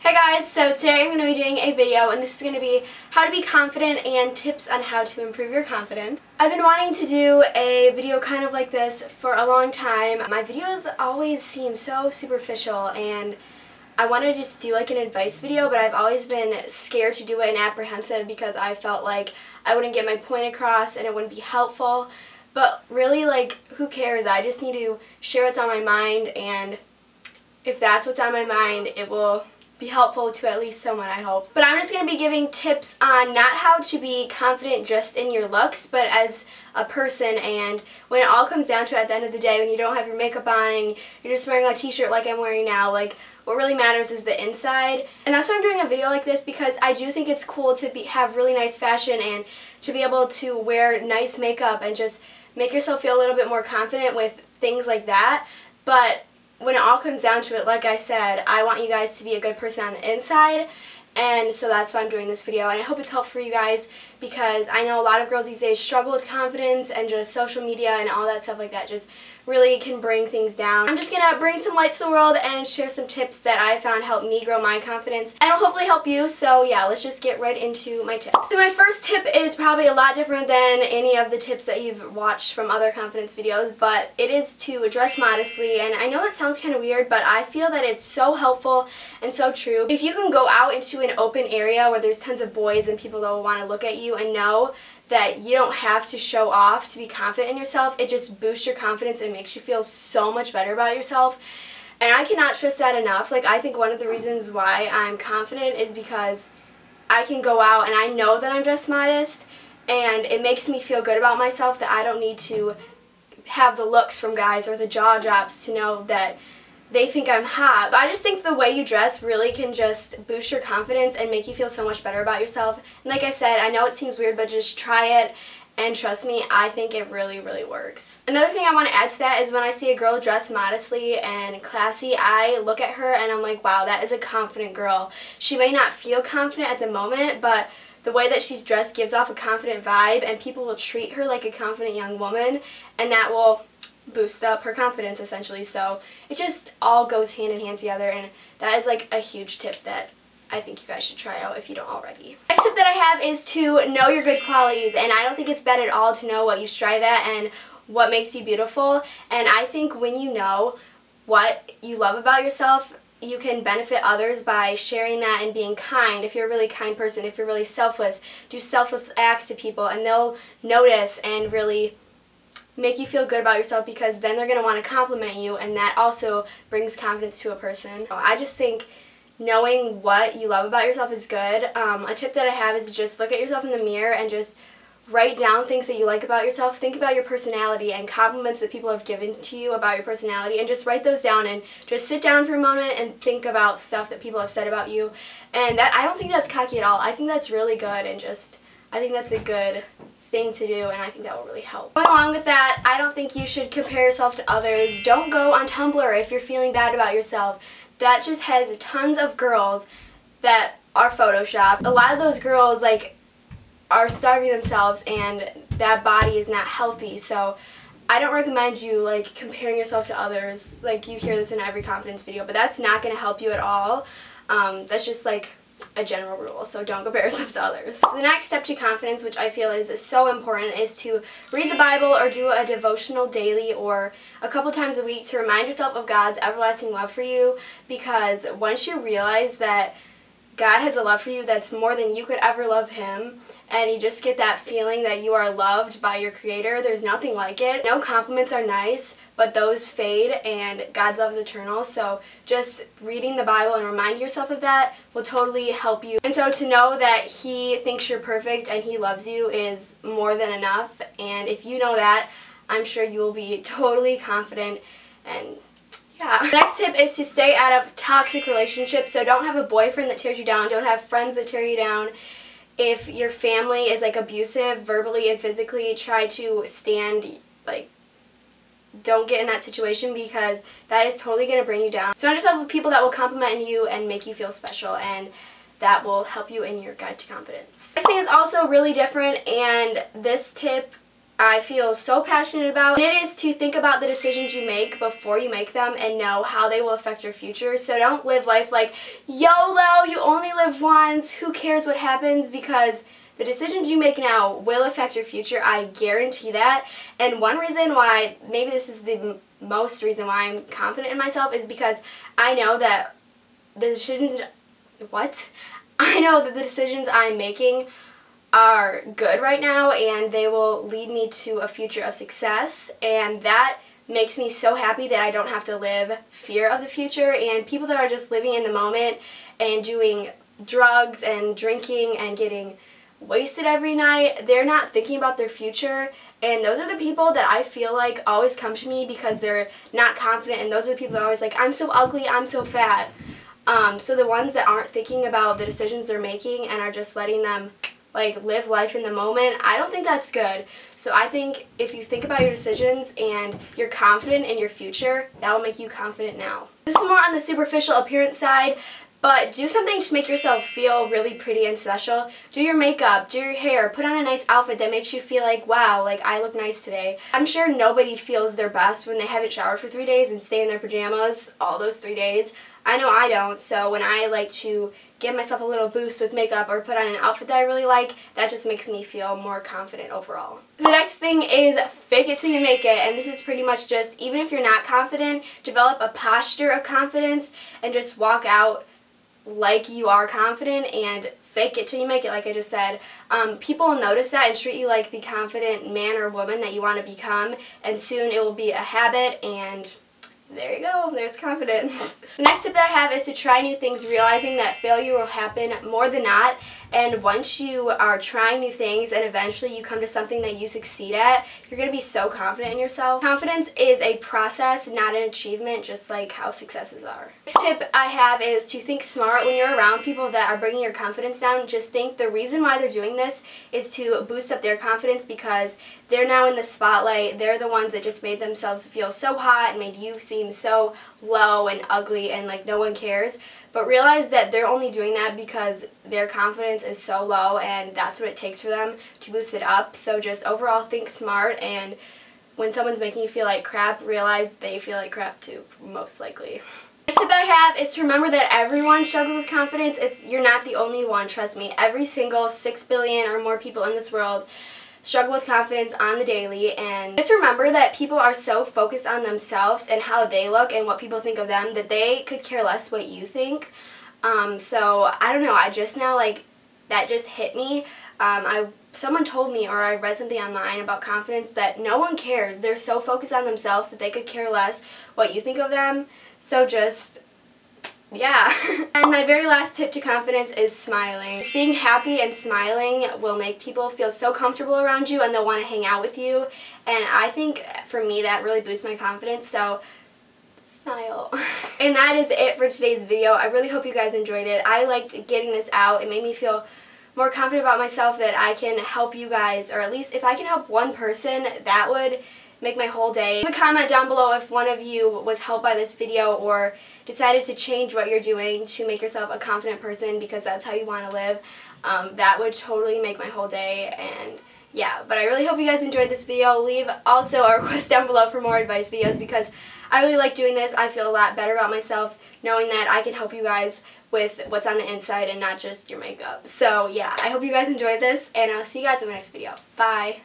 Hey guys, so today I'm going to be doing a video and this is going to be how to be confident and tips on how to improve your confidence. I've been wanting to do a video kind of like this for a long time. My videos always seem so superficial and I want to just do like an advice video, but I've always been scared to do it and apprehensive because I felt like I wouldn't get my point across and it wouldn't be helpful. But really, like, who cares? I just need to share what's on my mind, and if that's what's on my mind, it will be helpful to at least someone, I hope. But I'm just going to be giving tips on not how to be confident just in your looks, but as a person. And when it all comes down to it at the end of the day, when you don't have your makeup on and you're just wearing a t-shirt like I'm wearing now, like, what really matters is the inside. And that's why I'm doing a video like this, because I do think it's cool to have really nice fashion and to be able to wear nice makeup and just make yourself feel a little bit more confident with things like that. But when it all comes down to it, like I said, I want you guys to be a good person on the inside, and so that's why I'm doing this video, and I hope it's helpful for you guys because I know a lot of girls these days struggle with confidence, and just social media and all that stuff like that just really can bring things down. I'm just going to bring some light to the world and share some tips that I found help me grow my confidence, and it'll hopefully help you. So yeah, let's just get right into my tips. So my first tip is probably a lot different than any of the tips that you've watched from other confidence videos, but it is to dress modestly. And I know that sounds kind of weird, but I feel that it's so helpful and so true. If you can go out into an open area where there's tons of boys and people that will want to look at you and know that you don't have to show off to be confident in yourself, it just boosts your confidence and makes you feel so much better about yourself. And I cannot stress that enough. Like, I think one of the reasons why I'm confident is because I can go out and I know that I'm dressed modest, and it makes me feel good about myself that I don't need to have the looks from guys or the jaw drops to know that they think I'm hot. I just think the way you dress really can just boost your confidence and make you feel so much better about yourself. And like I said, I know it seems weird, but just try it, and trust me, I think it really, really works. Another thing I want to add to that is when I see a girl dressed modestly and classy, I look at her and I'm like, wow, that is a confident girl. She may not feel confident at the moment, but the way that she's dressed gives off a confident vibe, and people will treat her like a confident young woman, and that will boost up her confidence essentially. So it just all goes hand in hand together, and that is like a huge tip that I think you guys should try out if you don't already. Next tip that I have is to know your good qualities, and I don't think it's bad at all to know what you strive at and what makes you beautiful. And I think when you know what you love about yourself, you can benefit others by sharing that and being kind. If you're a really kind person, if you're really selfless, do selfless acts to people, and they'll notice and really make you feel good about yourself, because then they're going to want to compliment you, and that also brings confidence to a person. I just think knowing what you love about yourself is good. A tip that I have is just look at yourself in the mirror and just write down things that you like about yourself. Think about your personality and compliments that people have given to you about your personality, and just write those down and just sit down for a moment and think about stuff that people have said about you. And that, I don't think that's cocky at all. I think that's really good, and just I think that's a good thing to do, and I think that will really help. Going along with that, I don't think you should compare yourself to others. Don't go on Tumblr if you're feeling bad about yourself. That just has tons of girls that are photoshopped. A lot of those girls like are starving themselves, and that body is not healthy. So I don't recommend you like comparing yourself to others. Like, you hear this in every confidence video, but that's not going to help you at all. That's just like a general rule, so don't compare yourself to others. The next step to confidence, which I feel is so important, is to read the Bible or do a devotional daily or a couple times a week to remind yourself of God's everlasting love for you, because once you realize that God has a love for you that's more than you could ever love Him, and you just get that feeling that you are loved by your Creator, there's nothing like it. No, compliments are nice, but those fade, and God's love is eternal. So just reading the Bible and reminding yourself of that will totally help you. And so to know that He thinks you're perfect and He loves you is more than enough. And if you know that, I'm sure you will be totally confident. And yeah. The next tip is to stay out of toxic relationships. So don't have a boyfriend that tears you down. Don't have friends that tear you down. If your family is like abusive verbally and physically, try to stand, like, don't get in that situation, because that is totally going to bring you down. Surround yourself with people that will compliment you and make you feel special, and that will help you in your guide to confidence. Next thing is also really different, and this tip I feel so passionate about. And it is to think about the decisions you make before you make them and know how they will affect your future. So don't live life like, YOLO, you only live once, who cares what happens, because the decisions you make now will affect your future, I guarantee that. And one reason why, maybe this is the most reason why I'm confident in myself, is because I know that the decisions, I know that the decisions I'm making are good right now and they will lead me to a future of success, and that makes me so happy that I don't have to live fear of the future. And people that are just living in the moment and doing drugs and drinking and getting wasted every night, they're not thinking about their future, and those are the people that I feel like always come to me because they're not confident, and those are the people that are always like, I'm so ugly, I'm so fat. So the ones that aren't thinking about the decisions they're making and are just letting them like live life in the moment, I don't think that's good. So I think if you think about your decisions and you're confident in your future, that'll make you confident now. This is more on the superficial appearance side, but do something to make yourself feel really pretty and special. Do your makeup, do your hair, put on a nice outfit that makes you feel like, wow, like I look nice today. I'm sure nobody feels their best when they haven't showered for 3 days and stay in their pajamas all those 3 days. I know I don't, so when I like to give myself a little boost with makeup or put on an outfit that I really like, that just makes me feel more confident overall. The next thing is fake it till you make it, and this is pretty much just, even if you're not confident, develop a posture of confidence and just walk out like you are confident and fake it till you make it, like I just said. People will notice that and treat you like the confident man or woman that you want to become, and soon it will be a habit, and there you go, there's confidence. The next tip that I have is to try new things, realizing that failure will happen more than not, and once you are trying new things and eventually you come to something that you succeed at, you're going to be so confident in yourself. Confidence is a process, not an achievement, just like how successes are. Next tip I have is to think smart. When you're around people that are bringing your confidence down, just think the reason why they're doing this is to boost up their confidence because they're now in the spotlight. They're the ones that just made themselves feel so hot and made you seem so low and ugly and like no one cares. But realize that they're only doing that because their confidence is so low and that's what it takes for them to boost it up. So just overall think smart, and when someone's making you feel like crap, realize they feel like crap too, most likely. Next tip I have is to remember that everyone struggles with confidence. You're not the only one, trust me. Every single 6 billion or more people in this world struggle with confidence on the daily, and just remember that people are so focused on themselves and how they look and what people think of them that they could care less what you think. So I don't know, I just now, like, that just hit me. Someone told me, or I read something online about confidence, that no one cares. They're so focused on themselves that they could care less what you think of them. So just, yeah. And my very last tip to confidence is smiling. Being happy and smiling will make people feel so comfortable around you and they'll want to hang out with you. And I think for me that really boosts my confidence, so smile. And that is it for today's video. I really hope you guys enjoyed it. I liked getting this out. It made me feel more confident about myself that I can help you guys, or at least if I can help one person, that would make my whole day. Leave a comment down below if one of you was helped by this video or decided to change what you're doing to make yourself a confident person because that's how you want to live. That would totally make my whole day, and yeah, but I really hope you guys enjoyed this video. Leave also a request down below for more advice videos because I really like doing this. I feel a lot better about myself knowing that I can help you guys with what's on the inside and not just your makeup. So yeah, I hope you guys enjoyed this, and I'll see you guys in my next video. Bye!